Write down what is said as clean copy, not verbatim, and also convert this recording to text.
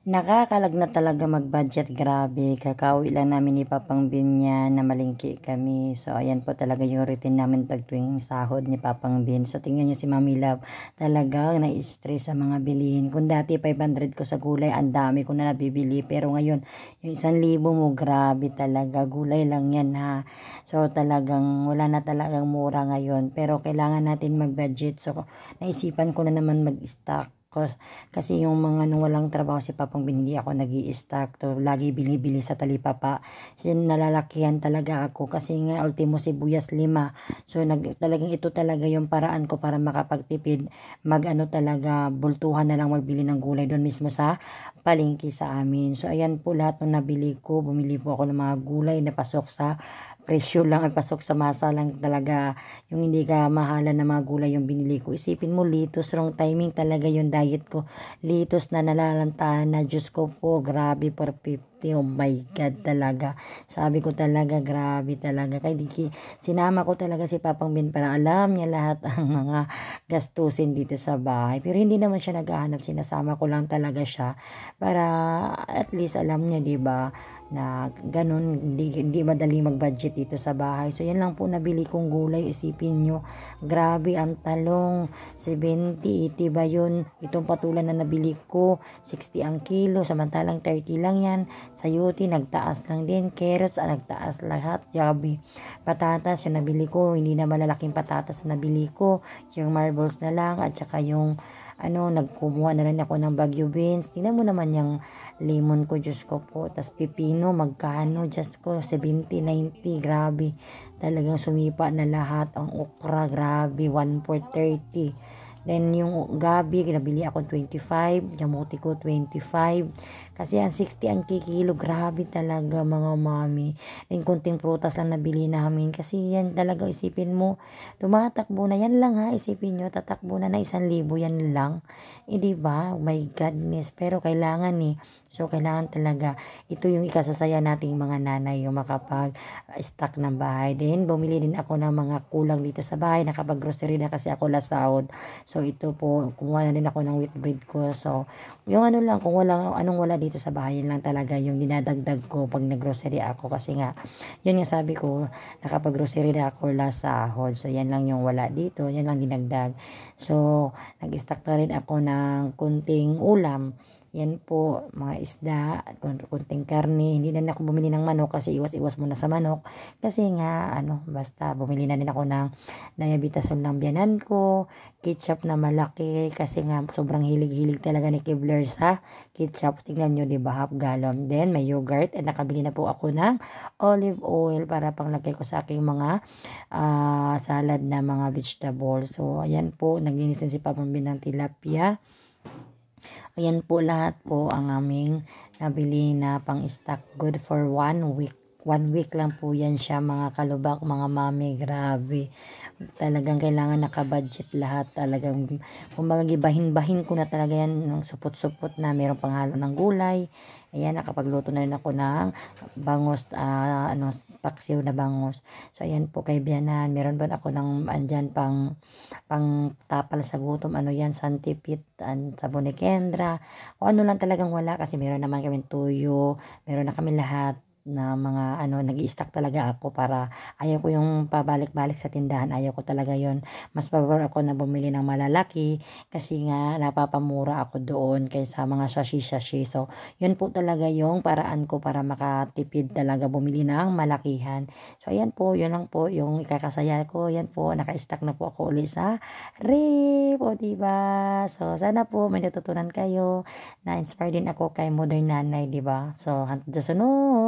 Nakakalag na talaga mag-budget, grabe. Kakauwi lang namin ni Papang Bin niya na malingki kami. So, ayan po talaga yung routine namin pag tuwing sahod ni Papang Bin. So, tingnan nyo si Mami Love, talagang na-stress sa mga bilihin. Kung dati 500 ko sa gulay, ang dami ko na nabibili. Pero ngayon, yung 1,000 mo, grabe talaga. Gulay lang yan ha. So, talagang wala na talagang mura ngayon. Pero kailangan natin mag-budget. So, naisipan ko na naman mag-stock kasi yung mga nung walang trabaho si Papang Bin, hindi ako nag-i-stock to, lagi bili-bili sa talipapa. Kasi nalalakihan talaga ako kasi nga ultimo sibuyas 5. So talagang ito talaga yung paraan ko para makapagtipid, talaga bultuhan na lang magbili ng gulay doon mismo sa palengke sa amin. So ayan po lahat ng nabili ko, bumili po ako ng mga gulay na pasok sa presyo lang, ay pasok sa masa lang talaga, yung hindi ka mahalan na mga gulay yung binili ko. Isipin mo, litos, wrong timing talaga yung diet ko. Litos na nalalantahan na, Diyos ko po, grabe, 450. Oh my God talaga. Sabi ko talaga, grabe talaga. Kaya sinama ko talaga si Papang Bin para alam niya lahat ang mga gastusin dito sa bahay. Pero hindi naman siya naghahanap, sinasama ko lang talaga siya para at least alam niya, 'di ba, na ganun, hindi madali mag-budget dito sa bahay. So, yan lang po nabili kong gulay. Isipin nyo, grabe ang talong, 70, 80 ba yun? Itong patulan na nabili ko, 60 ang kilo, samantalang 30 lang yan. Sayuti, nagtaas lang din. Carrots, nagtaas lahat. Grabe. Patatas, yung nabili ko, hindi na malalaking patatas na nabili ko. Yung marbles na lang, at saka yung nagkumuha na rin ako ng Baguio beans. Tingnan mo naman yung lemon ko, Diyos ko po. Tas pipino, magkano? Diyos ko, 70, 90, grabe. Talagang sumipa na lahat. Ang okra, grabe, 1 for 30. Then, yung gabi, nabili ako 25. Jamuti ko, 25. Kasi ang 60 ang kikilo. Grabe talaga, mga mami. Then, kunting prutas lang nabili namin. Kasi yan talaga, isipin mo, tumatakbo na. Yan lang ha, isipin nyo, tatakbo na 1,000 yan lang. Diba? Oh my goodness. Pero kailangan So, kailangan talaga, ito yung ikasasaya nating mga nanay, yung makapag-stock ng bahay. Then, bumili din ako ng mga kulang dito sa bahay. Nakapag-grocery na kasi ako last sahod. So, ito po, kumuha na din ako ng wheat bread ko. So, yung lang, kung anong wala dito sa bahay, yun lang talaga yung dinadagdag ko pag nag-grocery ako. Kasi nga, yun nga sabi ko, nakapag-grocery na ako last sahod. So, yan lang yung wala dito. Yan lang dinagdag. So, nag-stock na rin ako ng kunting ulam. Yan po, mga isda, kunting karne. Hindi na ako bumili ng manok kasi iwas-iwas muna sa manok. Kasi nga, basta bumili na din ako ng diabetasol ng biyanan ko, ketchup na malaki kasi nga sobrang hilig-hilig talaga ni Kibler sa ketchup. Tingnan nyo, diba, half gallon. Then, may yogurt. At nakabili na po ako ng olive oil para panglagay ko sa aking mga salad na mga vegetables. So, ayan po, naglinis din si Papang Bin ng tilapia. Ayan po lahat po ang aming nabili na pang-stock. Good for 1 week. 1 week lang po yan siya, mga kalubak, mga mami, grabe. Talagang kailangan nakabudget lahat. Talagang, kumbaga, gibahin-bahin ko na talaga yan, ng supot-supot na mayroong panghalo ng gulay. Ayan, nakapagluto na rin ako ng bangos, paksiw na bangos. So, ayan po kay Bianan. Meron ba ako ng, andyan, pang tapal sa gutom, yan, santipit, sabon ni Kendra. O lang talagang wala kasi meron naman kami tuyo, meron na kami lahat na mga nag-i-stock talaga ako para ayaw ko yung pabalik-balik sa tindahan, ayaw ko talaga yon. Mas pabor ako na bumili ng malalaki kasi nga napapamura ako doon kaysa mga sashi-sashi. So, yun po talaga yung paraan ko para makatipid talaga, bumili ng malakihan. So, ayan po, yun lang po yung ikakasaya ko. Yan po, naka-stock na po ako ulit sa rip, o diba? So, sana po may natutunan kayo, na-inspire din ako kay Modern Nanay, diba? So, hanggang sa sunod.